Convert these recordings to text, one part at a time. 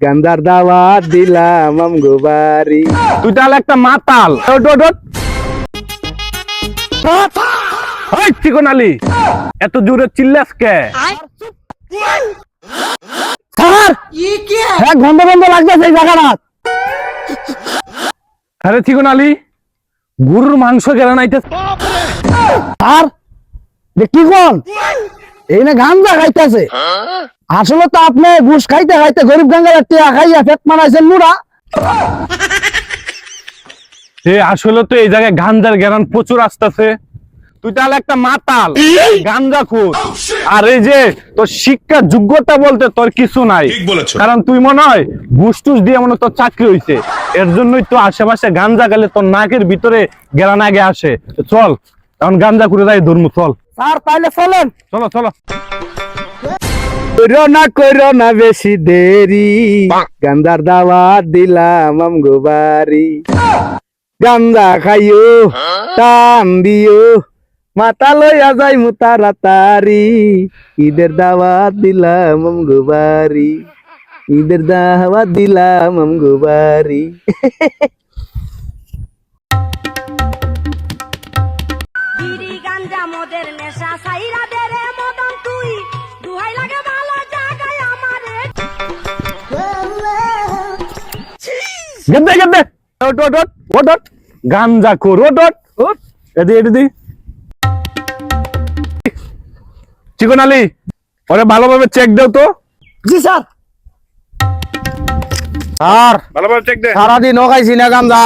গান্ধার দাওয়াত দিলাম আমগো বাড়ি। তুই তাহলে একটা মাতাল। চিকন আলী, এত জোরে চিল্লাস কে? স্যার হ্যাঁ গন্ধ গন্ধ লাগতেছে এই জায়গাটা। আরে চিকন আলী, গরুর মাংস গেলা নাইতে। স্যার কি কোন এই না গাঞ্জা খাইতেছে? আসলে তো আপনি ঘুষ খাইতে খাইতে গরিব গাঙ্গার টিয়া খাইয়া পেট মারাইছেন মুড়া। আসলে তো এই জায়গায় গাঞ্জার গেরান প্রচুর আসতেছে। তুই তাহলে একটা মাতাল, গাঞ্জা খুর। আর এই যে তোর শিক্ষা যোগ্যতা বলতে তোর কিছু নাই, কারণ তুই মনে হয় ঘুষ টুস দিয়ে মনে তোর চাকরি হইছে। এর জন্যই তো আশেপাশে গাঞ্জা গেলে তোর নাকের ভিতরে গেরান আগে আসে। চল এখন গাঞ্জা করে যাই ধর্ম, চল। স্যার তাইলে চলেন। চলো চলো। কইরো না বেশি দেরি, গান্ধার দাওয়াত দিলাম আমগো বাড়ি। গান্দা খাইও টান দিও, মাথা লইয়া যাই মু তাড়াতাড়ি। ঈদের দাওয়াত দিলাম আমগো বাড়ি, ঈদের দাওয়াত দিলাম আমগো বাড়ি। বিড়ি গাঞ্জা মদের নেশা সাইরা দে রে মদন তুই, দুহাই লাগে ভালো জায়গায় আমারে। গেন্দে গেন্দে, ওট ওট ওট ওট ওট, গাঞ্জা খোর, ওট ওট ওট। এদি চিকন আলী, ওরে ভালোভাবে চেক দাও তো। জি স্যার। স্যার ভালোভাবে চেক দে। সারাদিন ও খাইছি না গাঞ্জা,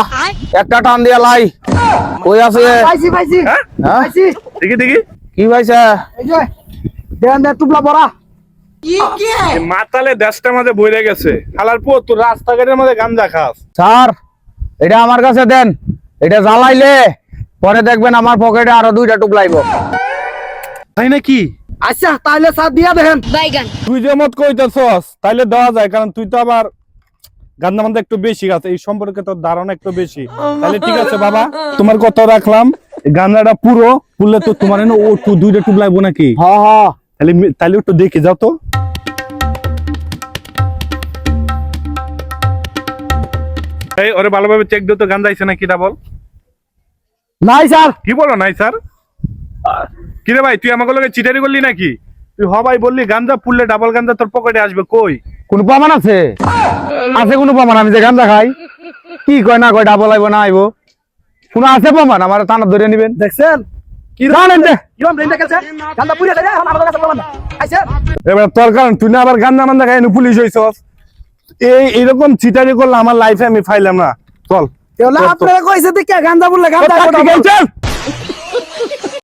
একটা টান দিয়া লাই কই আছে? পাইছি পাইছি পাইছি। দেখি দেখি কি পাইছে? এই যে দেন দে টুপলা বড়া। এই মাতালে দেশটার মধ্যে বইরে গেছে। হালার পো তুই রাস্তাঘাটের মধ্যে গাঞ্জা খাস। স্যার এটা আমার কাছে দেন, এটা জ্বালাইলে পরে দেখবেন আমার পকেটে আরো দুইটা টুপলাইব। তাই নাকি? আচ্ছা তাহলে স্যার দিয়া দেখেন। তুই যে মত কইতেছস তাইলে দেওয়া যায়, কারণ তুই তো আবার গাঞ্জা মান্দা একটু বেশি খাস, এই সম্পর্কে তোর ধারণা একটু বেশি। তাহলে ঠিক আছে বাবা, তোমার কথা রাখলাম। গাঞ্জাটা পুরো পুরলে তো তোমার এনে ও দুইটা টুপলাইবো নাকি? হ্যাঁ হ্যাঁ তাহলে একটু দেখে যাও তো। এই ওরে ভালোভাবে চেক দিও তো, গাঞ্জা আইছে নাকি এটা বল। নাই স্যার। কি বলো নাই স্যার? কিরে ভাই, তুই আমাকে লগে চিটারি করলি নাকি? তুই ভাই বললি গাঞ্জা পুরলে ডাবল গাঞ্জা তোর পকেটে আসবে, কই? কোন প্রমাণ আছে? আছে কোন প্রমাণ আমি যে গাঞ্জা খাই? কি কয় না কয় ডাবল আইব না আইব? কোন আছে প্রমাণ? আমার থানা ধরে নিবেন। দেখছেন কি জানেন দে কিরম রেন্ডা কাছে গাঞ্জা পুড়ে যায় এখন আমাদের কাছে প্রমাণ আইছে। এবার তোর কারণ তুই না আবার গাঞ্জা মান্দা খাই পুলিশ হইছস। এইরকম চিটারি করলে আমার লাইফে আমি ফাইলাম না। চল আপনারা কইছে দেখে গাঞ্জা পুড়লে গাঞ্জা